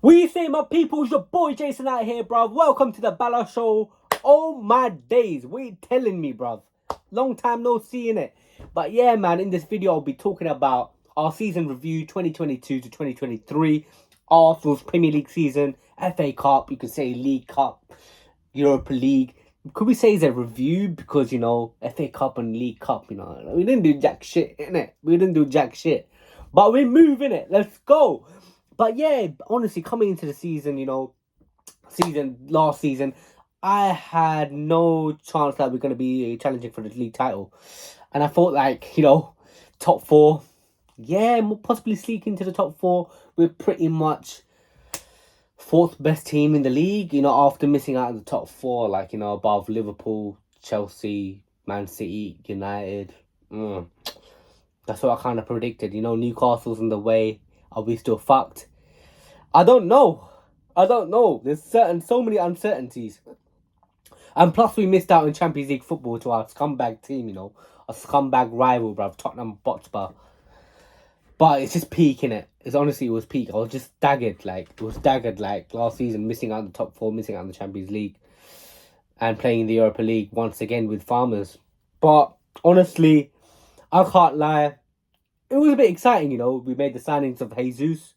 What you say, my people? It's your boy Jason out here, bruv. Welcome to the Balashow. Oh my days, what you telling me, bruv? Long time no seeing it. But yeah, man, in this video I'll be talking about our season review 2022 to 2023, Arsenal's Premier League season, FA Cup, you could say League Cup, Europa League. Could we say it's a review? Because, FA Cup and League Cup, we didn't do jack shit, innit? We didn't do jack shit. But we're moving it. Let's go. But yeah, honestly, coming into the season, last season, I had no chance that we're going to be challenging for the league title. And I thought, top four, yeah, possibly sneak into the top four. We're pretty much fourth best team in the league, after missing out on the top four, above Liverpool, Chelsea, Man City, United. That's what I kind of predicted. Newcastle's in the way. Are we still fucked? I don't know. There's so many uncertainties. And plus we missed out in Champions League football to our scumbag team, a scumbag rival, bruv, Tottenham Hotspur. But it's just peak, innit? It was peak. I was just staggered, last season, missing out on the top four, missing out on the Champions League, and playing in the Europa League once again with Farmers. But honestly, I can't lie. It was a bit exciting, We made the signings of Jesus,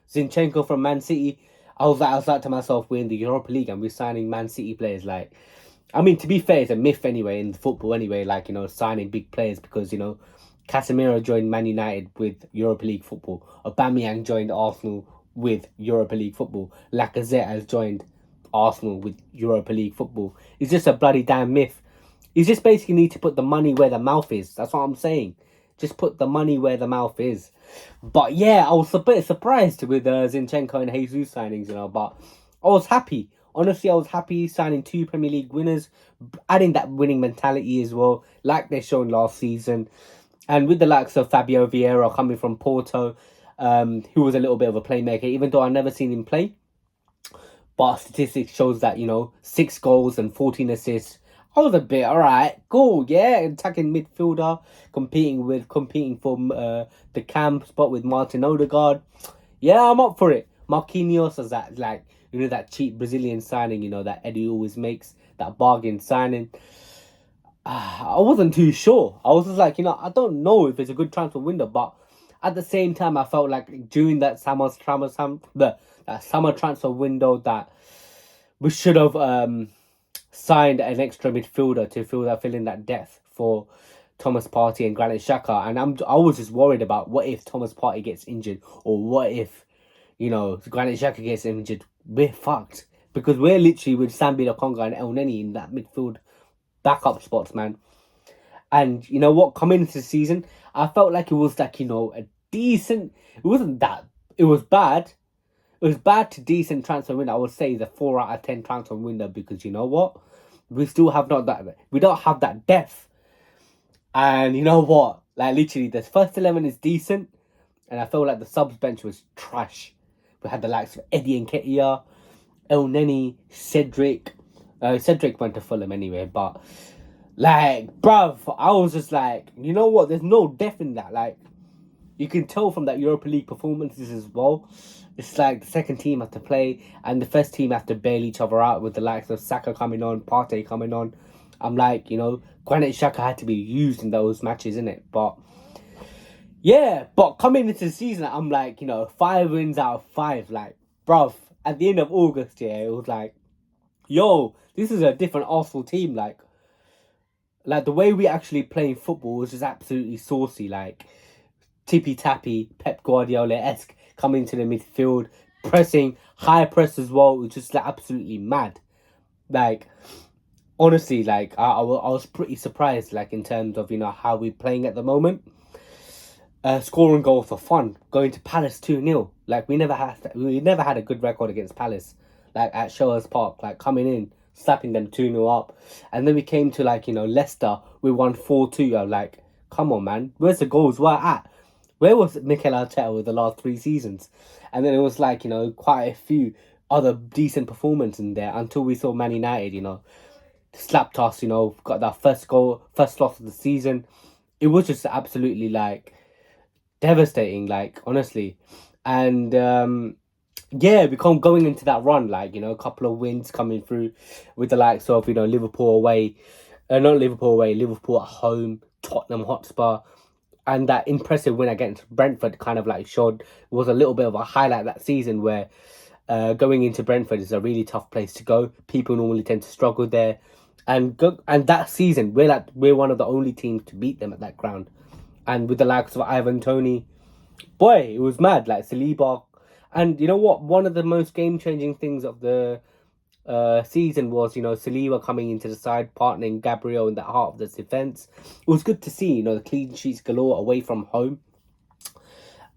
Zinchenko from Man City. I was like to myself, we're in the Europa League and we're signing Man City players. To be fair, it's a myth anyway in football anyway. Signing big players because Casemiro joined Man United with Europa League football. Aubameyang joined Arsenal with Europa League football. Lacazette has joined Arsenal with Europa League football. It's just a bloody damn myth. You just basically need to put the money where the mouth is. That's what I'm saying. Just put the money where the mouth is. But yeah, I was a bit surprised with Zinchenko and Jesus signings, but I was happy. Honestly, I was happy signing 2 Premier League winners, adding that winning mentality as well, like they shown last season. And with the likes of Fabio Vieira coming from Porto, who was a little bit of a playmaker, even though I've never seen him play. But statistics shows that, 6 goals and 14 assists. I was a bit, alright, cool, yeah, attacking midfielder, competing for the camp spot with Martin Odegaard. Yeah, I'm up for it. Marquinhos is that, that cheap Brazilian signing, that Eddie always makes, that bargain signing. I wasn't too sure. I was just I don't know if it's a good transfer window, but at the same time, I felt like during that summer transfer window that we should have signed an extra midfielder to fill in that depth for Thomas Partey and Granit Xhaka. And I was just worried about what if Thomas Partey gets injured, or what if Granit Xhaka gets injured. We're fucked because we're literally with Sambi Lokonga and El Neni in that midfield backup spots, man. And you know what? Coming into the season, I felt like it was a decent. It wasn't that. It was bad. It was bad to decent transfer window. I would say the 4 out of 10 transfer window because you know what? We still have not that. We don't have that depth. And you know what? Literally, the first 11 is decent, and I felt like the subs bench was trash. We had the likes of Eddie Nketiah, El Neni, Cedric. Cedric went to Fulham anyway, but bruv, I was just you know what? There's no depth in that. You can tell from that Europa League performances as well. It's the second team have to play and the first team have to bail each other out with the likes of Saka coming on, Partey coming on. I'm Granit Xhaka had to be used in those matches, innit? But yeah, but coming into the season, I'm 5 wins out of 5. Bruv, at the end of August, yeah, it was yo, this is a different Arsenal team. The way we actually playing football was just absolutely saucy. Tippy-tappy, Pep Guardiola-esque, coming to the midfield, pressing, high press as well. It was just absolutely mad. Honestly, I was pretty surprised, in terms of, how we're playing at the moment. Scoring goals for fun. Going to Palace 2-0. We never had a good record against Palace. At Showers Park, coming in, slapping them 2-0 up. And then we came to, Leicester, we won 4-2. I'm come on, man. Where's the goals? Where at? Where was Mikel Arteta with the last 3 seasons? And then it was quite a few other decent performances in there until we saw Man United, slapped us, got that first loss of the season. It was just absolutely devastating, honestly. And yeah, become going into that run, like, a couple of wins coming through with the likes of, Liverpool away, not Liverpool away, Liverpool at home, Tottenham Hotspur, and that impressive win against Brentford kind of like showed was a little bit of a highlight that season where going into Brentford is a really tough place to go. People normally tend to struggle there, and that season we're one of the only teams to beat them at that ground, and with the likes of Ivan Toney, boy, it was mad. Like Saliba, and you know what? One of the most game changing things of the season was Saliba coming into the side, partnering Gabriel in that heart of the defense. It was good to see the clean sheets galore away from home,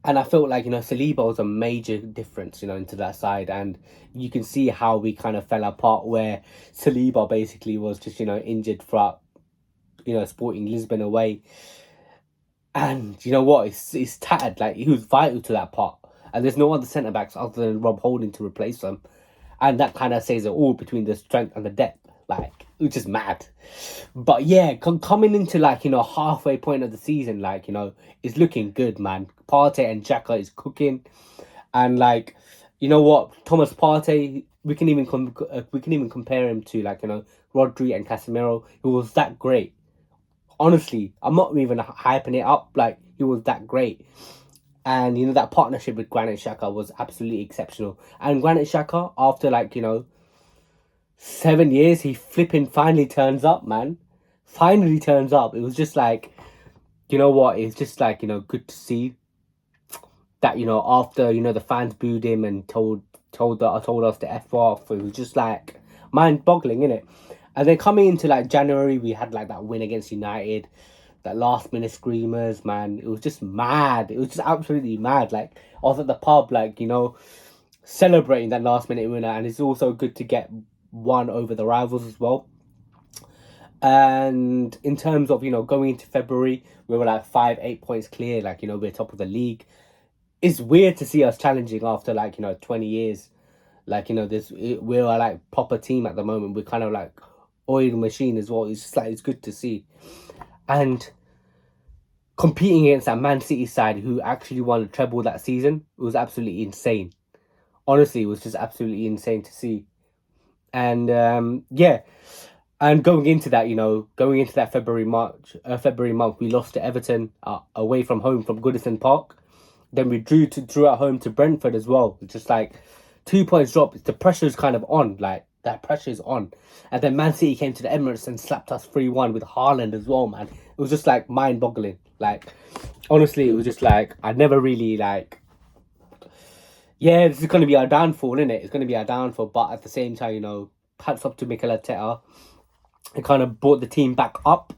and I felt like Saliba was a major difference into that side, and you can see how we kind of fell apart where Saliba basically was just injured throughout Sporting Lisbon away. And you know what? It's tattered. Like he was vital to that part, and there's no other centre backs other than Rob Holding to replace him, and that kind of says it all between the strength and the depth. Like which is mad. But yeah, coming into like halfway point of the season, like it's looking good, man. Partey and Xhaka is cooking, and like you know what, Thomas Partey, we can even compare him to like Rodri and Casemiro, who was that great. Honestly, I'm not even hyping it up. Like he was that great, and that partnership with Granit Xhaka was absolutely exceptional. And Granit Xhaka, after like 7 years, he flipping finally turns up, man. Finally turns up. It was just like, you know what? It's just like good to see that after the fans booed him and told us to f off. It was just like mind boggling, innit? And then coming into like January, we had like that win against United, that last minute screamers, man. It was just mad. It was just absolutely mad. Like I was at the pub, like celebrating that last minute winner, and it's also good to get one over the rivals as well. And in terms of going into February, we were like 5, 8 points clear. Like we're top of the league. It's weird to see us challenging after like 20 years. Like this we're a like proper team at the moment. We're kind of like oil machine as well. It's just like it's good to see, and competing against that Man City side who actually won a treble that season, it was absolutely insane. Honestly, it was just absolutely insane to see. And yeah, and going into that February month, we lost to Everton away from home from Goodison Park. Then we drew at home to Brentford as well. It's just like 2 points drop. The pressure's kind of on. Like that pressure's on. And then Man City came to the Emirates and slapped us 3-1 with Haaland as well, man. It was just like mind boggling. Like honestly, it was just like I never really like. Yeah, this is going to be our downfall, isn't it? It's going to be our downfall, but at the same time, hats up to Mikel Arteta. It kind of brought the team back up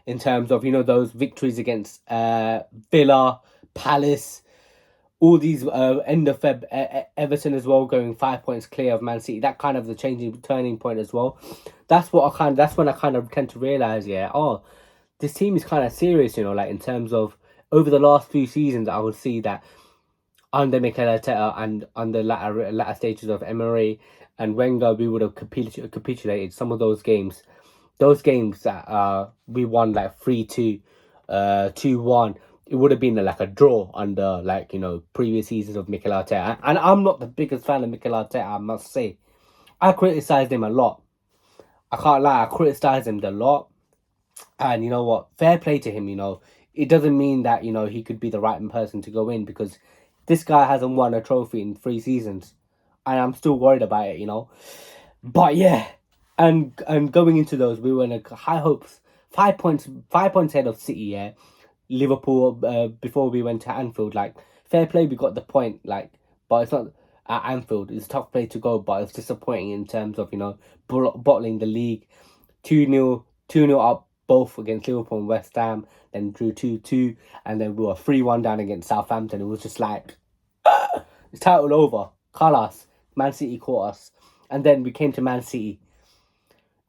in terms of those victories against Villa, Palace, all these end of Feb, Everton as well, going 5 points clear of Man City. That kind of the turning point as well. That's when I kind of tend to realize, yeah, oh, this team is kind of serious, like in terms of over the last few seasons, I would see that under Mikel Arteta and under latter stages of Emery and Wenger, we would have capitulated some of those games. Those games that we won like 3-2, 2-1. It would have been like a draw under like previous seasons of Mikel Arteta. And I'm not the biggest fan of Mikel Arteta, I must say. I criticised him a lot. I can't lie, I criticised him a lot. And you know what? Fair play to him, It doesn't mean that, he could be the right person to go in because this guy hasn't won a trophy in 3 seasons. And I'm still worried about it. But yeah. And going into those, we were in a high hopes. 5 points ahead of City, yeah. Liverpool before we went to Anfield. Like, fair play, we got the point. Like, but it's not at Anfield. It's a tough place to go, but it's disappointing in terms of bottling the league. 2-0 up both against Liverpool and West Ham. Then drew 2-2, and then we were 3-1 down against Southampton. It was just like it's title over. Carlos, Man City caught us, and then we came to Man City.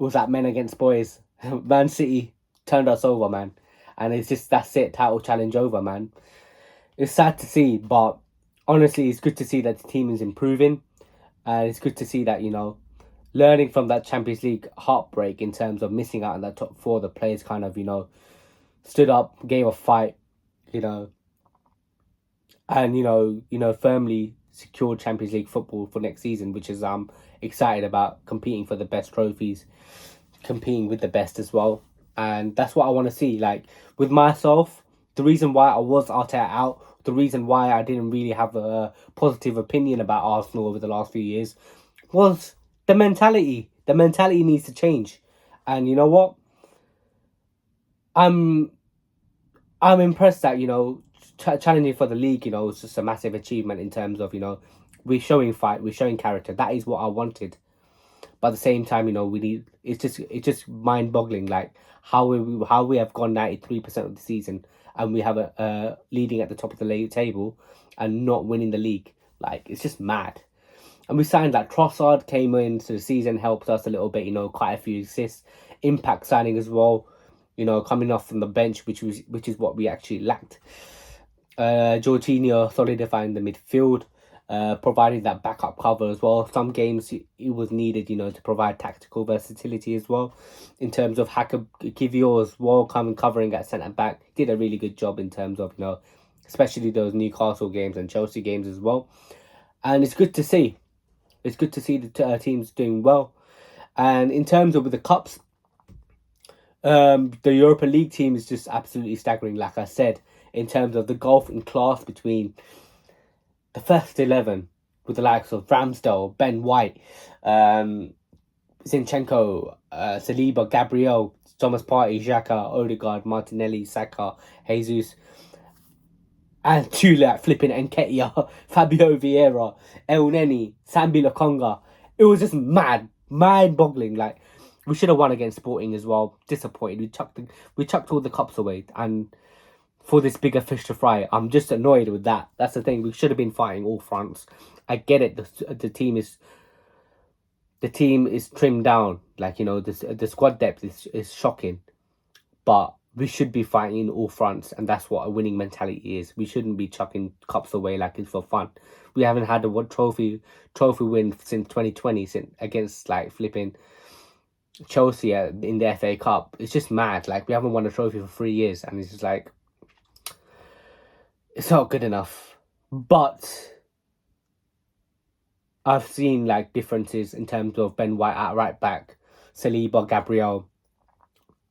It was like men against boys. Man City turned us over, man. And it's just, that's it, title challenge over, man. It's sad to see, but honestly, it's good to see that the team is improving. And it's good to see that, learning from that Champions League heartbreak in terms of missing out on that top four, the players kind of, stood up, gave a fight, and, firmly secured Champions League football for next season, which is excited about, competing for the best trophies, competing with the best as well. And that's what I want to see. Like, with myself, the reason why I was Arteta out, the reason why I didn't really have a positive opinion about Arsenal over the last few years was the mentality. The mentality needs to change. And you know what? I'm impressed that, challenging for the league, it's just a massive achievement in terms of, we're showing fight, we're showing character. That is what I wanted. But at the same time, we need, it's just mind boggling, like how we have gone 93% of the season and we have a leading at the top of the league table and not winning the league. Like, it's just mad. And we signed, like, Trossard came into the season, helped us a little bit, quite a few assists, impact signing as well, coming off from the bench, which is what we actually lacked. Jorginho solidifying the midfield, providing that backup cover as well. Some games it was needed, to provide tactical versatility as well. In terms of Kivio as well, covering at centre back, did a really good job in terms of, especially those Newcastle games and Chelsea games as well. And it's good to see. It's good to see the teams doing well. And in terms of the cups, the Europa League team is just absolutely staggering, like I said, in terms of the gulf in class between the first 11 with the likes of Ramsdale, Ben White, Zinchenko, Saliba, Gabriel, Thomas Partey, Xhaka, Odegaard, Martinelli, Saka, Jesus, and two like flipping Nketiah, Fabio Vieira, El Neni, Sambi Lokonga. It was just mind-boggling. Like, we should have won against Sporting as well. Disappointed. We chucked all the cups away, and for this bigger fish to fry, I'm just annoyed with that. That's the thing. We should have been fighting all fronts. I get it. The team is trimmed down. Like, the squad depth is shocking, but we should be fighting all fronts, and that's what a winning mentality is. We shouldn't be chucking cups away like it's for fun. We haven't had a trophy win since 2020, against like flipping Chelsea in the FA Cup. It's just mad. Like, we haven't won a trophy for 3 years, and it's just like, it's not good enough. But I've seen like differences in terms of Ben White at right back, Saliba, Gabriel,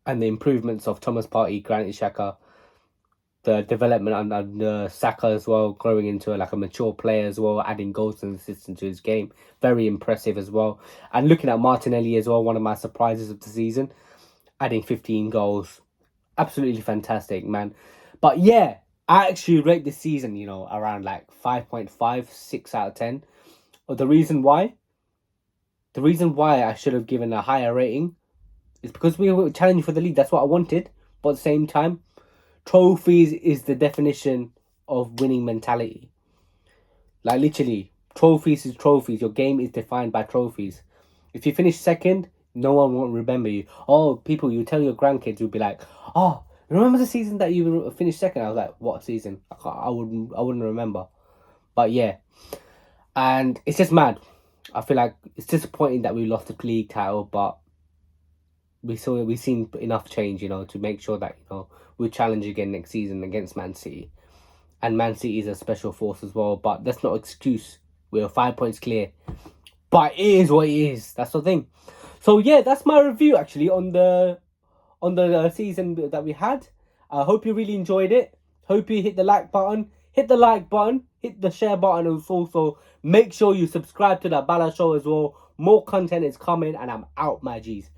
and the improvements of Thomas Partey, Granit Xhaka, the development and Saka as well, growing into a mature player as well, adding goals and assists to his game. Very impressive as well. And looking at Martinelli as well, one of my surprises of the season, adding 15 goals. Absolutely fantastic, man. But yeah, I actually rate this season, around like 5.5, 6 out of 10. But the reason why I should have given a higher rating is because we were challenging for the league. That's what I wanted. But at the same time, trophies is the definition of winning mentality. Like, literally, trophies is trophies. Your game is defined by trophies. If you finish second, no one won't remember you. Oh, people, you tell your grandkids, you'll be like, oh, remember the season that you finished second? I was like, what season? I wouldn't remember. But yeah. And it's just mad. I feel like it's disappointing that we lost the league title, but we've seen enough change, to make sure that, we'll challenge again next season against Man City. And Man City is a special force as well, but that's not an excuse. We're 5 points clear. But it is what it is. That's the thing. So yeah, that's my review actually on the season that we had. I hope you really enjoyed it. Hope you hit the like button. Hit the like button. Hit the share button. And also make sure you subscribe to the Balashow as well. More content is coming, and I'm out, my G's.